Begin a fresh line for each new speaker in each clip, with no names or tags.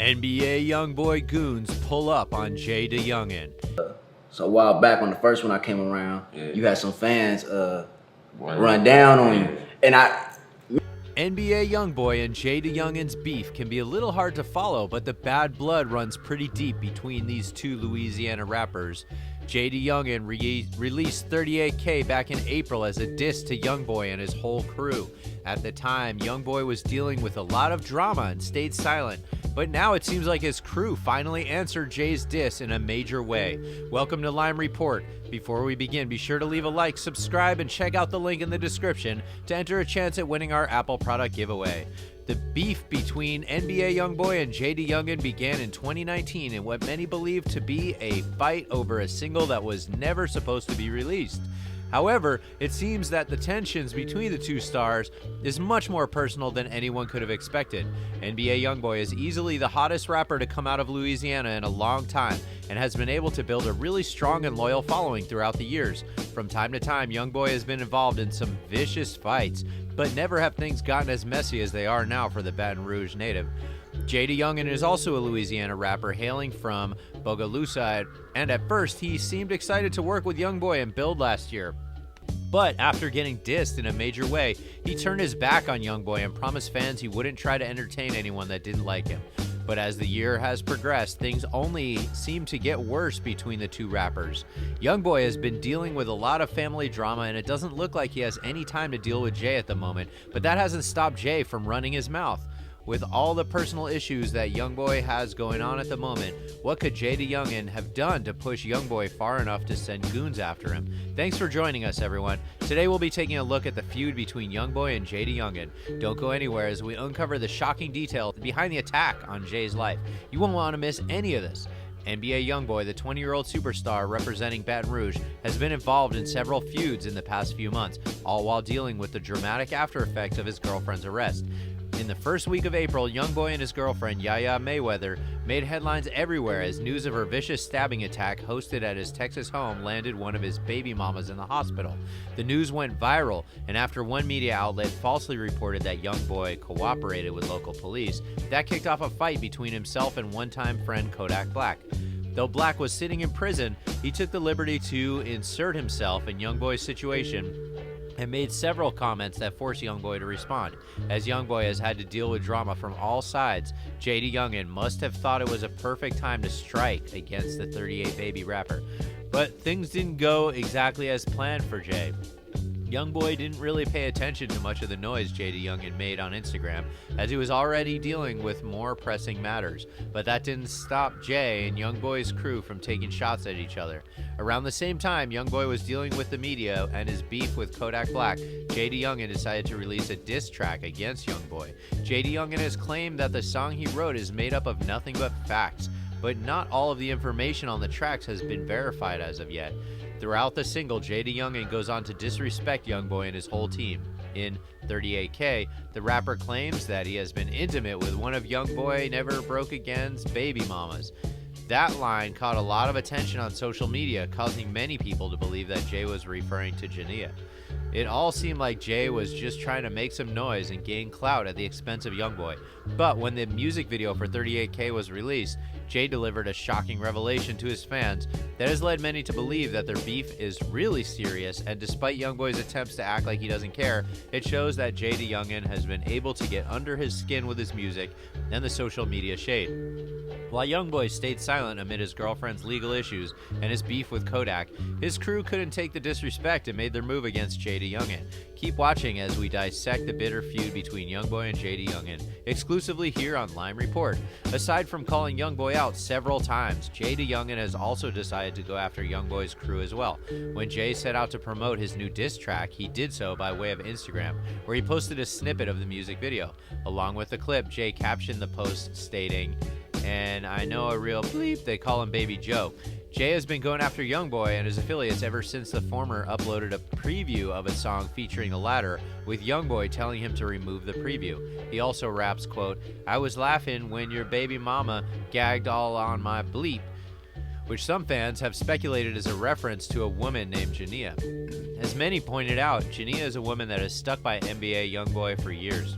NBA YoungBoy Goons pull up on JaDaYoungan.
So a while back when the first one I came around, you had some fans run down on you. And
NBA YoungBoy and JaDaYoungan's beef can be a little hard to follow, but the bad blood runs pretty deep between these two Louisiana rappers. JaDaYoungan released 38K back in April as a diss to YoungBoy and his whole crew. At the time, YoungBoy was dealing with a lot of drama and stayed silent, but now it seems like his crew finally answered Jay's diss in a major way. Welcome to Lime Report. Before we begin, be sure to leave a like, subscribe, and check out the link in the description to enter a chance at winning our Apple product giveaway. The beef between NBA YoungBoy and JaDaYoungan began in 2019 in what many believe to be a fight over a single that was never supposed to be released. However, it seems that the tensions between the two stars is much more personal than anyone could have expected. NBA YoungBoy is easily the hottest rapper to come out of Louisiana in a long time and has been able to build a really strong and loyal following throughout the years. From time to time, YoungBoy has been involved in some vicious fights, but never have things gotten as messy as they are now for the Baton Rouge native. JaDaYoungan is also a Louisiana rapper hailing from Bogalusa, and at first he seemed excited to work with YoungBoy and build last year. But after getting dissed in a major way, he turned his back on YoungBoy and promised fans he wouldn't try to entertain anyone that didn't like him. But as the year has progressed, things only seem to get worse between the two rappers. YoungBoy has been dealing with a lot of family drama, and it doesn't look like he has any time to deal with Jay at the moment, but that hasn't stopped Jay from running his mouth. With all the personal issues that YoungBoy has going on at the moment, what could JaDaYoungan have done to push YoungBoy far enough to send goons after him? Thanks for joining us, everyone. Today we'll be taking a look at the feud between YoungBoy and JaDaYoungan. Don't go anywhere as we uncover the shocking detail behind the attack on Jay's life. You won't want to miss any of this. NBA YoungBoy, the 20-year-old superstar representing Baton Rouge, has been involved in several feuds in the past few months, all while dealing with the dramatic after effects of his girlfriend's arrest. In the first week of April, YoungBoy and his girlfriend, Yaya Mayweather, made headlines everywhere as news of her vicious stabbing attack hosted at his Texas home landed one of his baby mamas in the hospital. The news went viral, and after one media outlet falsely reported that YoungBoy cooperated with local police, that kicked off a fight between himself and one-time friend Kodak Black. Though Black was sitting in prison, he took the liberty to insert himself in YoungBoy's situation and made several comments that forced YoungBoy to respond. As YoungBoy has had to deal with drama from all sides, JaDaYoungan must have thought it was a perfect time to strike against the 38Baby rapper. But things didn't go exactly as planned for Jay. YoungBoy didn't really pay attention to much of the noise JaDaYoungan made on Instagram, as he was already dealing with more pressing matters. But that didn't stop Jay and YoungBoy's crew from taking shots at each other. Around the same time YoungBoy was dealing with the media and his beef with Kodak Black, JaDaYoungan decided to release a diss track against YoungBoy. JaDaYoungan has claimed that the song he wrote is made up of nothing but facts, but not all of the information on the tracks has been verified as of yet. Throughout the single, JaDaYoungan goes on to disrespect YoungBoy and his whole team. In 38K, the rapper claims that he has been intimate with one of YoungBoy Never Broke Again's baby mamas. That line caught a lot of attention on social media, causing many people to believe that Jay was referring to Jania. It all seemed like Jay was just trying to make some noise and gain clout at the expense of YoungBoy. But when the music video for 38K was released, Jay delivered a shocking revelation to his fans that has led many to believe that their beef is really serious, and despite YoungBoy's attempts to act like he doesn't care, it shows that JaDaYoungan has been able to get under his skin with his music and the social media shade. While YoungBoy stayed silent amid his girlfriend's legal issues and his beef with Kodak, his crew couldn't take the disrespect and made their move against JaDaYoungan. Keep watching as we dissect the bitter feud between YoungBoy and JaDaYoungan, exclusively here on Lime Report. Aside from calling YoungBoy out several times, JaDaYoungan has also decided to go after YoungBoy's crew as well. When Jay set out to promote his new diss track, he did so by way of Instagram, where he posted a snippet of the music video. Along with the clip, Jay captioned the post stating, "And I know a real bleep, they call him Baby Joe." Jay has been going after YoungBoy and his affiliates ever since the former uploaded a preview of a song featuring the latter, with YoungBoy telling him to remove the preview. He also raps, quote, "I was laughing when your baby mama gagged all on my bleep," which some fans have speculated is a reference to a woman named Jania. As many pointed out, Jania is a woman that has stuck by NBA YoungBoy for years.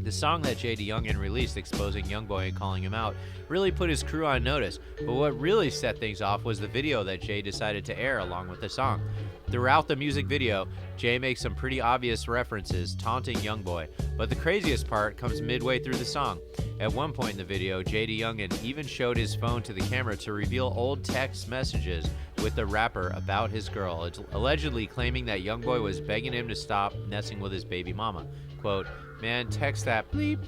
The song that JaDaYoungan released exposing YoungBoy and calling him out really put his crew on notice, but what really set things off was the video that Jay decided to air along with the song. Throughout the music video, Jay makes some pretty obvious references taunting YoungBoy, but the craziest part comes midway through the song. At one point in the video, JaDaYoungan even showed his phone to the camera to reveal old text messages with the rapper about his girl, allegedly claiming that YoungBoy was begging him to stop messing with his baby mama. Quote, "Man, text that bleep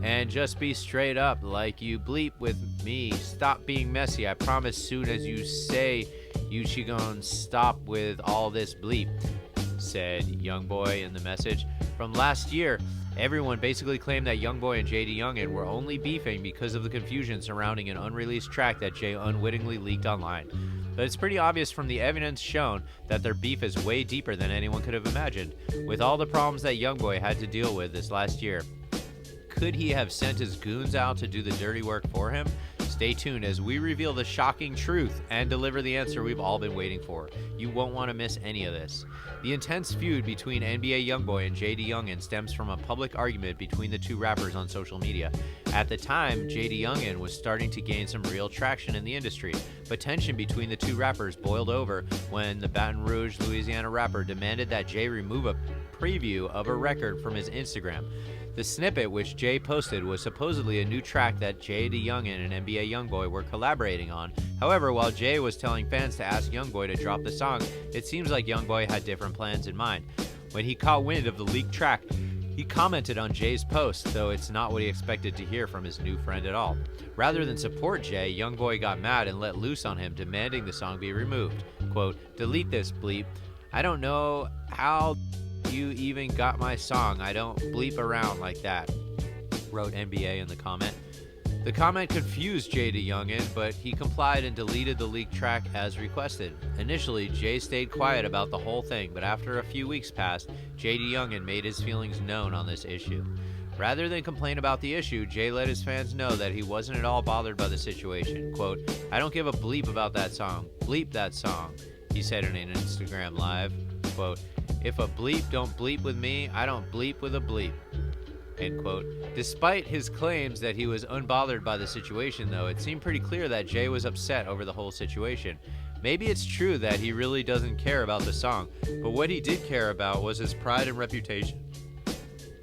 and just be straight up like you bleep with me. Stop being messy. I promise soon as you say she gon' stop with all this bleep," said YoungBoy in the message. From last year, everyone basically claimed that YoungBoy and JaDaYoungan were only beefing because of the confusion surrounding an unreleased track that Jay unwittingly leaked online. But it's pretty obvious from the evidence shown that their beef is way deeper than anyone could have imagined. With all the problems that YoungBoy had to deal with this last year, could he have sent his goons out to do the dirty work for him? Stay tuned as we reveal the shocking truth and deliver the answer we've all been waiting for. You won't want to miss any of this. The intense feud between NBA YoungBoy and JaDaYoungan stems from a public argument between the two rappers on social media. At the time, JaDaYoungan was starting to gain some real traction in the industry, but tension between the two rappers boiled over when the Baton Rouge, Louisiana rapper demanded that Jay remove a preview of a record from his Instagram. The snippet which Jay posted was supposedly a new track that JaDaYoungan and NBA YoungBoy were collaborating on. However, while Jay was telling fans to ask YoungBoy to drop the song, it seems like YoungBoy had different plans in mind. When he caught wind of the leaked track, he commented on Jay's post, though it's not what he expected to hear from his new friend at all. Rather than support Jay, YoungBoy got mad and let loose on him, demanding the song be removed. Quote, "Delete this bleep. I don't know how you even got my song. I don't bleep around like that," wrote NBA in the comment. The comment confused JaDaYoungan, but he complied and deleted the leaked track as requested. Initially, Jay stayed quiet about the whole thing, but after a few weeks passed, JaDaYoungan made his feelings known on this issue. Rather than complain about the issue, Jay let his fans know that he wasn't at all bothered by the situation. Quote, "I don't give a bleep about that song. Bleep that song," he said in an Instagram live. Quote, "If a bleep don't bleep with me, I don't bleep with a bleep." End quote. Despite his claims that he was unbothered by the situation, though, it seemed pretty clear that Jay was upset over the whole situation. Maybe it's true that he really doesn't care about the song, but what he did care about was his pride and reputation.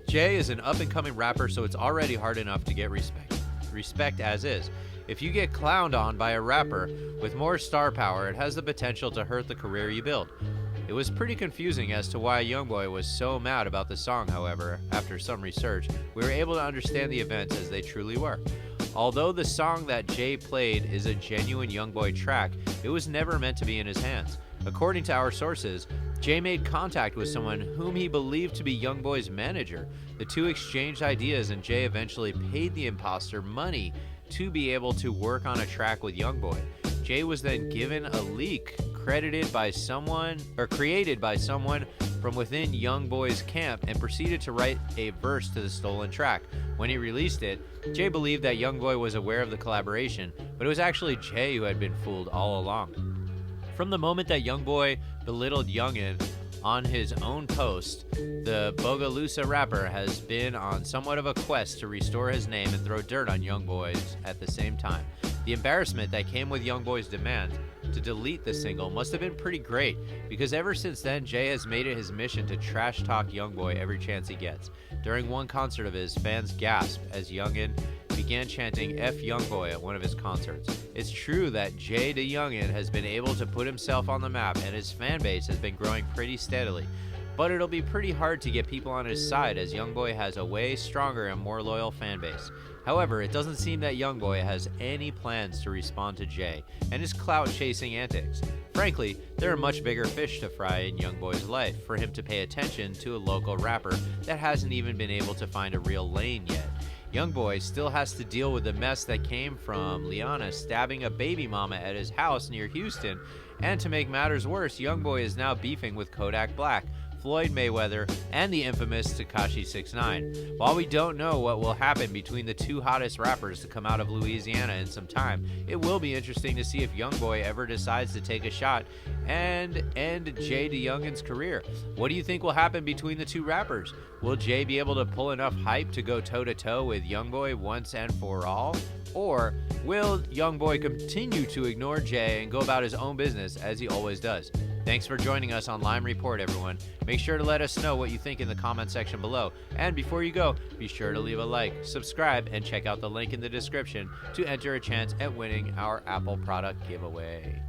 Jay is an up-and-coming rapper, so it's already hard enough to get respect as is. If you get clowned on by a rapper with more star power, it has the potential to hurt the career you build. It was pretty confusing as to why YoungBoy was so mad about the song, however. After some research, we were able to understand the events as they truly were. Although the song that Jay played is a genuine YoungBoy track, it was never meant to be in his hands. According to our sources, Jay made contact with someone whom he believed to be YoungBoy's manager. The two exchanged ideas and Jay eventually paid the imposter money to be able to work on a track with YoungBoy. Jay was then given a leak created by someone from within YoungBoy's camp and proceeded to write a verse to the stolen track. When he released it, Jay believed that YoungBoy was aware of the collaboration, but it was actually Jay who had been fooled all along. From the moment that YoungBoy belittled Youngin on his own post, the Bogalusa rapper has been on somewhat of a quest to restore his name and throw dirt on YoungBoy at the same time. The embarrassment that came with YoungBoy's demand to delete the single must have been pretty great, because ever since then, Jay has made it his mission to trash talk YoungBoy every chance he gets. During one concert of his, fans gasped as Youngin began chanting F YoungBoy at one of his concerts. It's true that JaDaYoungan has been able to put himself on the map and his fan base has been growing pretty steadily. But it'll be pretty hard to get people on his side as YoungBoy has a way stronger and more loyal fan base. However, it doesn't seem that YoungBoy has any plans to respond to Jay and his clout-chasing antics. Frankly, there are much bigger fish to fry in YoungBoy's life for him to pay attention to a local rapper that hasn't even been able to find a real lane yet. YoungBoy still has to deal with the mess that came from Liana stabbing a baby mama at his house near Houston, and to make matters worse, YoungBoy is now beefing with Kodak Black, Floyd Mayweather and the infamous Tekashi 6ix9ine. While we don't know what will happen between the two hottest rappers to come out of Louisiana in some time, it will be interesting to see if YoungBoy ever decides to take a shot and end JaDaYoungan's career. What do you think will happen between the two rappers? Will Jay be able to pull enough hype to go toe-to-toe with YoungBoy once and for all? Or will YoungBoy continue to ignore Jay and go about his own business as he always does? Thanks for joining us on Lime Report, everyone. Make sure to let us know what you think in the comment section below. And before you go, be sure to leave a like, subscribe, and check out the link in the description to enter a chance at winning our Apple product giveaway.